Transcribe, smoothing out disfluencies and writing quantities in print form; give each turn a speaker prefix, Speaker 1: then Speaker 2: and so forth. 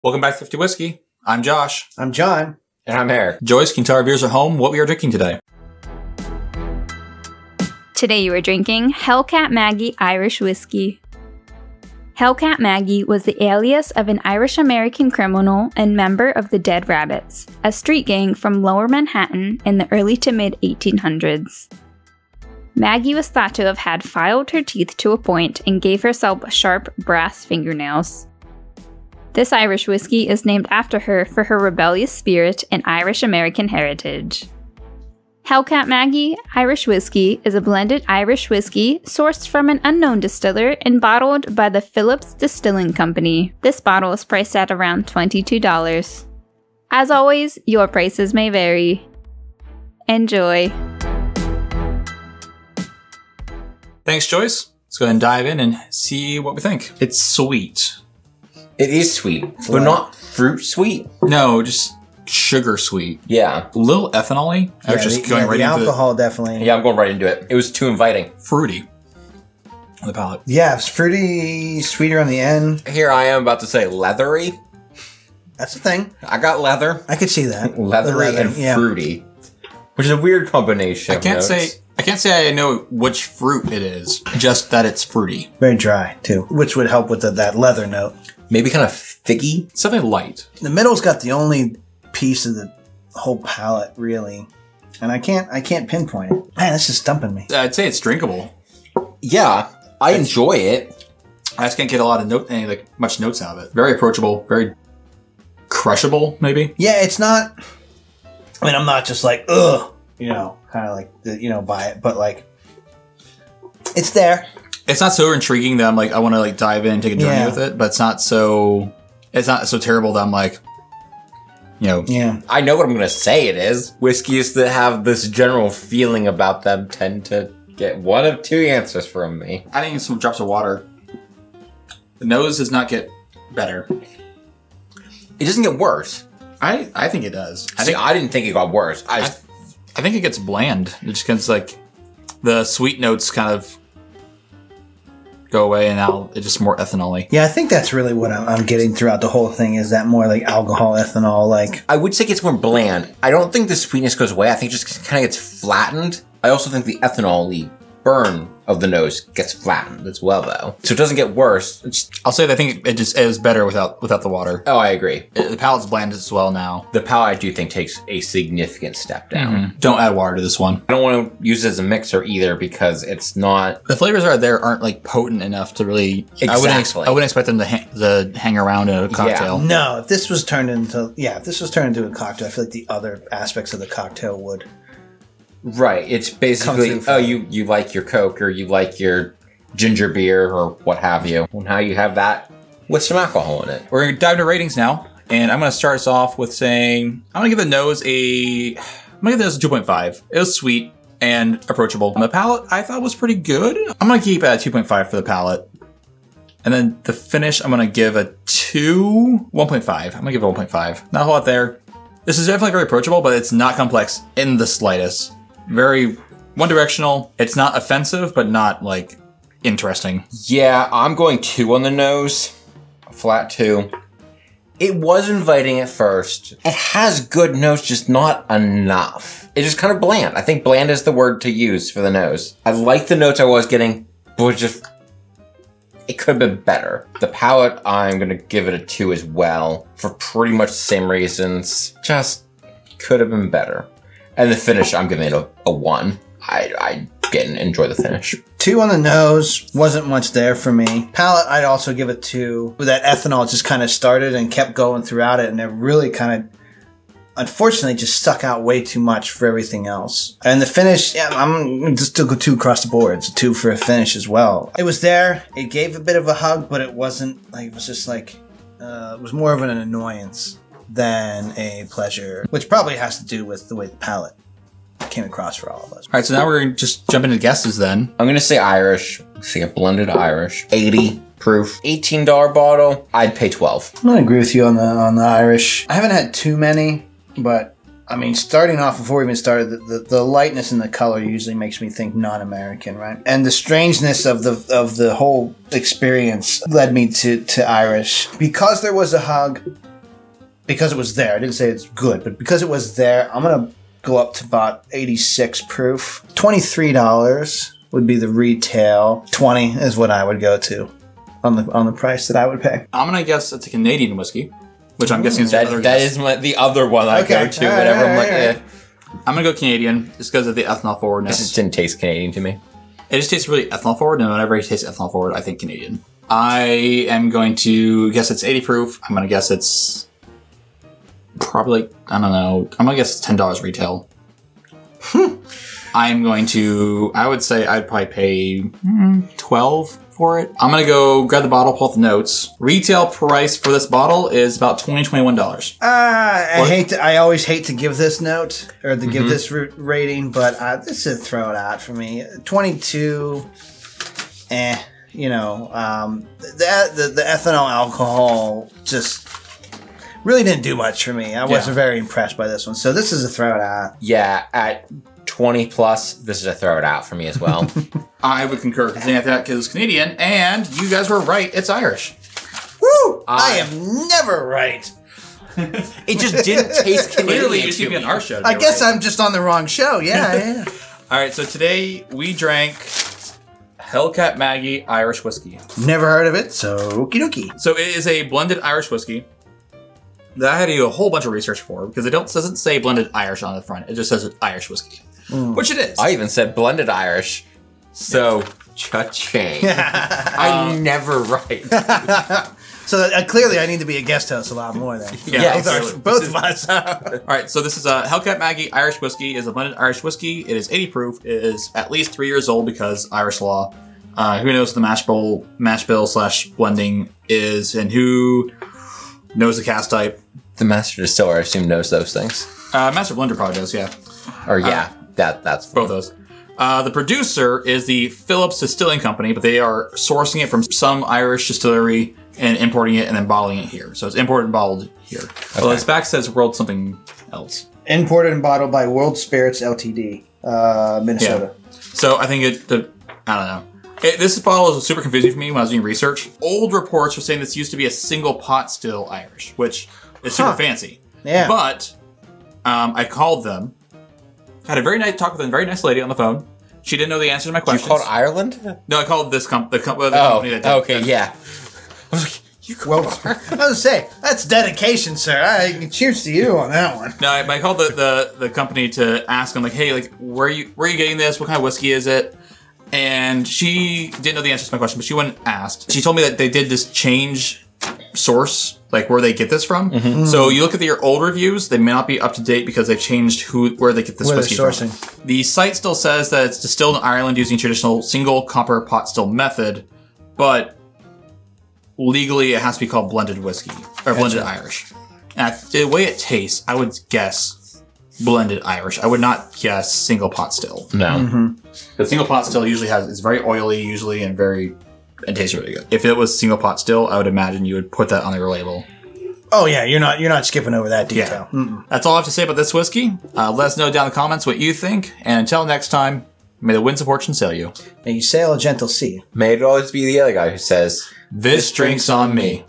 Speaker 1: Welcome back to 50 Whiskey. I'm Josh.
Speaker 2: I'm John.
Speaker 3: And I'm Eric.
Speaker 1: Joyce, can you tell our viewers at home what we are drinking today?
Speaker 4: Today you are drinking Hellcat Maggie Irish Whiskey. Hellcat Maggie was the alias of an Irish-American criminal and member of the Dead Rabbits, a street gang from Lower Manhattan in the early to mid-1800s. Maggie was thought to have had filed her teeth to a point and gave herself sharp brass fingernails. This Irish whiskey is named after her for her rebellious spirit and Irish-American heritage. Hellcat Maggie Irish Whiskey is a blended Irish whiskey sourced from an unknown distiller and bottled by the Phillips Distilling Company. This bottle is priced at around $22. As always, your prices may vary. Enjoy.
Speaker 1: Thanks, Joyce. Let's go ahead and dive in and see what we think. It's sweet.
Speaker 3: It is sweet, but not fruit sweet.
Speaker 1: No, just sugar sweet.
Speaker 3: Yeah.
Speaker 1: A little ethanol-y. I was just going right
Speaker 2: the
Speaker 1: into
Speaker 2: alcohol definitely.
Speaker 3: Yeah, I'm going right into it. It was too inviting.
Speaker 1: fruity on the palate.
Speaker 2: Yeah, it's fruity, sweeter on the end.
Speaker 3: Here I am about to say leathery.
Speaker 2: That's the thing.
Speaker 3: I got leather.
Speaker 2: I could see that.
Speaker 3: Leathery and fruity. Which is a weird combination.
Speaker 1: I can't say I know which fruit it is, just that it's fruity.
Speaker 2: Very dry too, which would help with that leather note.
Speaker 3: Maybe kind of figgy.
Speaker 1: Something light.
Speaker 2: The middle's got the only piece of the whole palate, really, and I can't pinpoint it. Man, this is stumping me.
Speaker 1: I'd say it's drinkable.
Speaker 3: Yeah, I enjoy it.
Speaker 1: I just can't get a lot of much notes out of it. Very approachable, very crushable, maybe.
Speaker 2: Yeah, it's not. I mean, I'm not just like ugh, kind of like buy it, but like it's there.
Speaker 1: It's not so intriguing that I'm like I want to dive in and take a journey with it, but it's not so terrible that I'm like,
Speaker 2: Yeah.
Speaker 3: I know what I'm going to say it is. Whiskeys that have this general feeling about them tend to get one of two answers from me.
Speaker 1: Adding some drops of water. The nose does not get better.
Speaker 3: It doesn't get worse.
Speaker 1: I think it does.
Speaker 3: I didn't think it got worse.
Speaker 1: I think it gets bland. It just gets the sweet notes kind of go away, and now it's just more ethanol-y.
Speaker 2: Yeah, I think that's really what I'm getting throughout the whole thing is that more like alcohol, ethanol,
Speaker 3: I would say it gets more bland. I don't think the sweetness goes away. I think it just kind of gets flattened. I also think the ethanol-y burn of the nose gets flattened as well, though. So it doesn't get worse.
Speaker 1: I'll say that I think it is better without the water.
Speaker 3: Oh, I agree.
Speaker 1: The palate's bland as well now.
Speaker 3: The palate, I do think, takes a significant step down.
Speaker 1: Mm-hmm. Don't add water to this one.
Speaker 3: I don't want to use it as a mixer either because it's not...
Speaker 1: The flavors aren't potent enough to really...
Speaker 3: Exactly.
Speaker 1: I wouldn't expect them to hang around in a cocktail.
Speaker 2: Yeah. No, if this was turned into a cocktail, I feel like the other aspects of the cocktail would...
Speaker 3: Right. It's basically, you like your Coke or you like your ginger beer or what have you. Well, now you have that with some alcohol in it.
Speaker 1: We're going to dive into ratings now, and I'm going to start us off with saying I'm going to give the nose a 2.5. It was sweet and approachable. The palate I thought was pretty good. I'm going to keep it at 2.5 for the palate. And then the finish, I'm going to give a 1.5. I'm going to give it 1.5. Not a whole lot there. This is definitely very approachable, but it's not complex in the slightest. Very one-directional. It's not offensive, but not, interesting.
Speaker 3: Yeah, I'm going 2 on the nose. A flat 2. It was inviting at first. It has good notes, just not enough. It's just kind of bland. I think bland is the word to use for the nose. I like the notes I was getting, but it could have been better. The palate, I'm going to give it a 2 as well, for pretty much the same reasons. Just could have been better. And the finish, I'm giving it a 1. I didn't enjoy the finish.
Speaker 2: 2 on the nose, wasn't much there for me. Palate, I'd also give it 2. That ethanol just kind of started and kept going throughout it, and it really kind of, unfortunately, just stuck out way too much for everything else. And the finish, yeah, I'm just still go 2 across the board. It's a 2 for a finish as well. It was there. It gave a bit of a hug, but it wasn't, it was just it was more of an annoyance than a pleasure, which probably has to do with the way the palate came across for all of us.
Speaker 1: All right, so now we're going to just jump into guesses then.
Speaker 3: I'm going to say Irish. Say a blended Irish. 80 proof. $18 bottle. I'd pay 12.
Speaker 2: I'm going to agree with you on the Irish. I haven't had too many, but I mean, starting off before we even started, the lightness in the color usually makes me think non-American, right? And the strangeness of the whole experience led me to Irish. Because there was a hug, because it was there. I didn't say it's good, but because it was there, I'm gonna go up to about 86 proof. $23 would be the retail. 20 is what I would go to on the price that I would pay.
Speaker 1: I'm gonna guess it's a Canadian whiskey, which I'm guessing is
Speaker 3: that is the other one I go to. Whatever. I'm like, eh.
Speaker 1: I'm gonna go Canadian just because of the ethanol forwardness.
Speaker 3: This just didn't taste Canadian to me.
Speaker 1: It just tastes really ethanol forward, and whenever it tastes ethanol forward, I think Canadian. I am going to guess it's 80 proof. I'm gonna guess it's probably, I don't know. I'm gonna guess it's $10 retail. I'm going to, I would say I'd probably pay 12 for it. I'm gonna go grab the bottle, pull up the notes. Retail price for this bottle is about $21.
Speaker 2: I always hate to give this note or to give this rating, but this is throw it out for me. 22. You know, the ethanol alcohol just really didn't do much for me. I wasn't very impressed by this one, so this is a throw it out.
Speaker 3: Yeah, at 20 plus, this is a throw it out for me as well.
Speaker 1: I would concur because it was Canadian, and you guys were right. It's Irish.
Speaker 2: Woo! I am never right.
Speaker 3: It just didn't taste Canadian.
Speaker 1: Clearly, you should be on our show.
Speaker 2: I guess I'm just on the wrong show. Yeah.
Speaker 1: All right, so today we drank Hellcat Maggie Irish whiskey.
Speaker 2: Never heard of it, so okie dokie.
Speaker 1: So it is a blended Irish whiskey that I had to do a whole bunch of research for because it doesn't say blended Irish on the front. It just says Irish whiskey, which it is.
Speaker 3: I even said blended Irish. So, cha-ching. I'm never right.
Speaker 2: So clearly I need to be a guest host a lot more then. Both of us.
Speaker 1: All right, so this is a Hellcat Maggie Irish whiskey. Is a blended Irish whiskey. It is 80 proof. It is at least 3 years old because Irish law. Who knows what the mash bill / blending is, and who knows the cask type?
Speaker 3: The master distiller, I assume, knows those things.
Speaker 1: Master blender probably does, yeah.
Speaker 3: Or that's
Speaker 1: both those. The producer is the Phillips Distilling Company, but they are sourcing it from some Irish distillery and importing it and then bottling it here. So it's imported and bottled here. Okay. Well, this back says World something else.
Speaker 2: Imported and bottled by World Spirits Ltd, Minnesota.
Speaker 1: Yeah. So I think I don't know. This bottle was super confusing for me when I was doing research. Old reports were saying this used to be a single pot still Irish, which is super fancy. Yeah. But I called them. Had a very nice talk with a very nice lady on the phone. She didn't know the answer to my questions.
Speaker 3: You called Ireland?
Speaker 1: No, I called the company that did
Speaker 3: okay, yeah.
Speaker 1: I was like, you
Speaker 2: called I was gonna say, that's dedication, sir. Cheers to you on that one.
Speaker 1: No, I called the company to ask them, like, hey, like, where are you getting this? What kind of whiskey is it? And she didn't know the answer to my question, but she went and asked. She told me that they did this change source, like where they get this from. So you look at your old reviews, they may not be up to date because they've changed where they get this whiskey from. The site still says that it's distilled in Ireland using traditional single copper pot still method, but legally it has to be called blended whiskey or blended Irish. And the way it tastes, I would guess blended Irish. I would not guess single pot still.
Speaker 3: No.
Speaker 1: The single pot still usually it's very oily usually and it tastes really good. If it was single pot still, I would imagine you would put that on your label.
Speaker 2: Oh yeah, you're not skipping over that detail.
Speaker 1: Yeah. That's all I have to say about this whiskey. Let us know down in the comments what you think. And until next time, may the winds of fortune sail you.
Speaker 2: May you sail a gentle sea.
Speaker 3: May it always be the other guy who says,
Speaker 1: "This drink's on me."